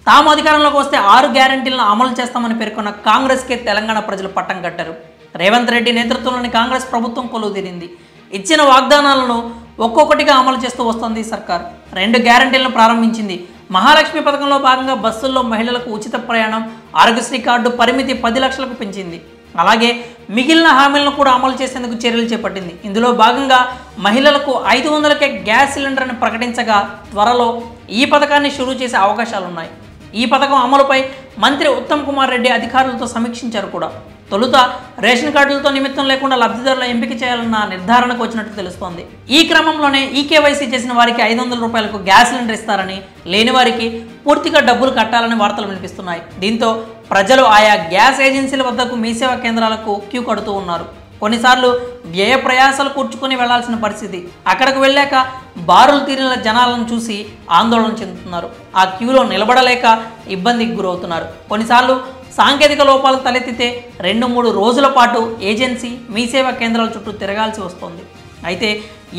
తాము అధికారంలోకి వస్తే 6 గ్యారెంటీలను అమలు చేస్తామని పేర్కొన్న కాంగ్రెస్కే తెలంగాణ ప్రజలు పట్టం కట్టారు. రేవంత్ రెడ్డి నేతృత్వంలోని కాంగ్రెస్ ప్రభుత్వం కొలువుదీరింది. ఇచ్చిన వాగ్దానాలను ఒక్కొక్కటిగా అమలు చేస్తూ వస్తోంది సర్కార్. 2 గ్యారెంటీలను ప్రారంభించింది. మహాలక్ష్మి పథకంలో భాగంగా బస్సుల్లో మహిళలకు ఉచిత ప్రయాణం, ఆరోగ్యశ్రీ కార్డు పరిమితి 10 లక్షలకు పెంచింది. అలాగే మిగిలిన హామీలను కూడా అమలు చేసేందుకు చర్యలు చేపట్టింది. ఇందులో భాగంగా మహిళలకు 500కే గ్యాస్ సిలిండర్ని ప్రకటించగా త్వరలో ఈ పథకాన్ని షురూ చేసే అవకాశాలున్నాయి. ఈ పథకం అమలుపై మంత్రి ఉత్తమ్ కుమార్ రెడ్డి అధికారులతో సమీక్షించారు కూడా. తొలుత రేషన్ కార్డులతో నిమిత్తం లేకుండా లబ్ధిదారుల ఎంపిక చేయాలన్న నిర్ధారణకు వచ్చినట్టు తెలుస్తోంది. ఈ క్రమంలోనే ఈకేవైసీ చేసిన వారికి 500 రూపాయలకు గ్యాస్ సిలిండర్ ఇస్తారని, లేని వారికి పూర్తిగా డబ్బులు కట్టాలని వార్తలు వినిపిస్తున్నాయి. దీంతో ప్రజలు ఆయా గ్యాస్ ఏజెన్సీల వద్దకు మీ సేవా కేంద్రాలకు క్యూ కడుతూ ఉన్నారు. కొన్నిసార్లు వ్యయ ప్రయాసాలు కూర్చుకొని వెళ్లాల్సిన పరిస్థితి. అక్కడికి వెళ్ళాక బారులు తీరిన జనాలను చూసి ఆందోళన చెందుతున్నారు. ఆ క్యూలో నిలబడలేక ఇబ్బందికి గురవుతున్నారు. కొన్నిసార్లు సాంకేతిక లోపాలు తలెత్తితే 2-3 రోజుల పాటు ఏజెన్సీ మీ సేవా కేంద్రాల చుట్టూ తిరగాల్సి వస్తుంది. అయితే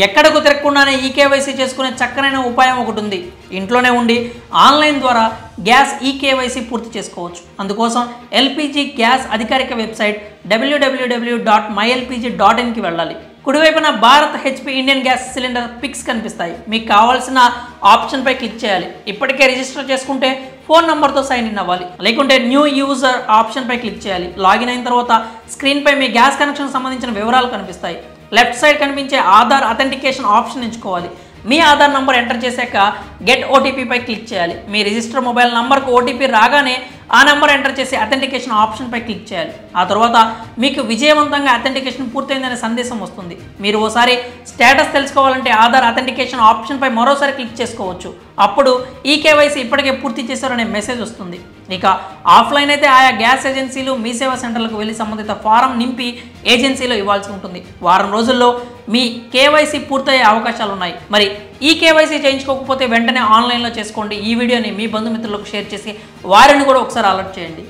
ఎక్కడకు తిరగకుండానే ఈకేవైసీ చేసుకునే చక్కనైన ఉపాయం ఒకటి ఉంది. ఇంట్లోనే ఉండి ఆన్లైన్ ద్వారా గ్యాస్ ఈకేవైసీ పూర్తి చేసుకోవచ్చు. అందుకోసం ఎల్పిజి గ్యాస్ అధికారిక వెబ్సైట్ www.mylpg.in కి వెళ్ళాలి. కుడివైపున Bharat HP Indian gas cylinder pics కనిపిస్తాయి. మీకు కావాల్సిన ఆప్షన్పై క్లిక్ చేయాలి. ఇప్పటికే రిజిస్టర్ చేసుకుంటే ఫోన్ నంబర్తో సైన్ ఇన్ అవ్వాలి. లేకుంటే న్యూ యూజర్ ఆప్షన్పై క్లిక్ చేయాలి. లాగిన్ అయిన తర్వాత స్క్రీన్పై మీ గ్యాస్ కనెక్షన్ సంబంధించిన వివరాలు కనిపిస్తాయి. లెఫ్ట్ సైడ్ కనిపించే ఆధార్ అథెంటికేషన్ ఆప్షన్ ఎంచుకోవాలి. మీ ఆధార్ నంబర్ ఎంటర్ చేశాక గెట్ ఓటీపీపై క్లిక్ చేయాలి. మీ రిజిస్టర్ మొబైల్ నంబర్కు ఓటీపీ రాగానే ఆ నెంబర్ ఎంటర్ చేసి అథెంటికేషన్ ఆప్షన్పై క్లిక్ చేయాలి. ఆ తర్వాత మీకు విజయవంతంగా అథెంటికేషన్ పూర్తయిందనే సందేశం వస్తుంది. మీరు ఓసారి స్టేటస్ తెలుసుకోవాలంటే ఆధార్ అథెంటికేషన్ ఆప్షన్పై మరోసారి క్లిక్ చేసుకోవచ్చు. అప్పుడు ఈకేవైసీ ఇప్పటికే పూర్తి చేశారనే మెసేజ్ వస్తుంది. ఇక ఆఫ్లైన్ అయితే ఆయా గ్యాస్ ఏజెన్సీలు మీ సేవా సెంటర్లకు వెళ్ళి సంబంధిత ఫారం నింపి ఏజెన్సీలో ఇవ్వాల్సి ఉంటుంది. వారం రోజుల్లో మీ కేవైసీ పూర్తయ్యే అవకాశాలు ఉన్నాయి. మరి ఈ కేవైసీ చేయించుకోకపోతే వెంటనే ఆన్లైన్లో చేసుకోండి. ఈ వీడియోని మీ బంధుమిత్రులకు షేర్ చేసి వారిని కూడా ఒకసారి అలర్ట్ చేయండి.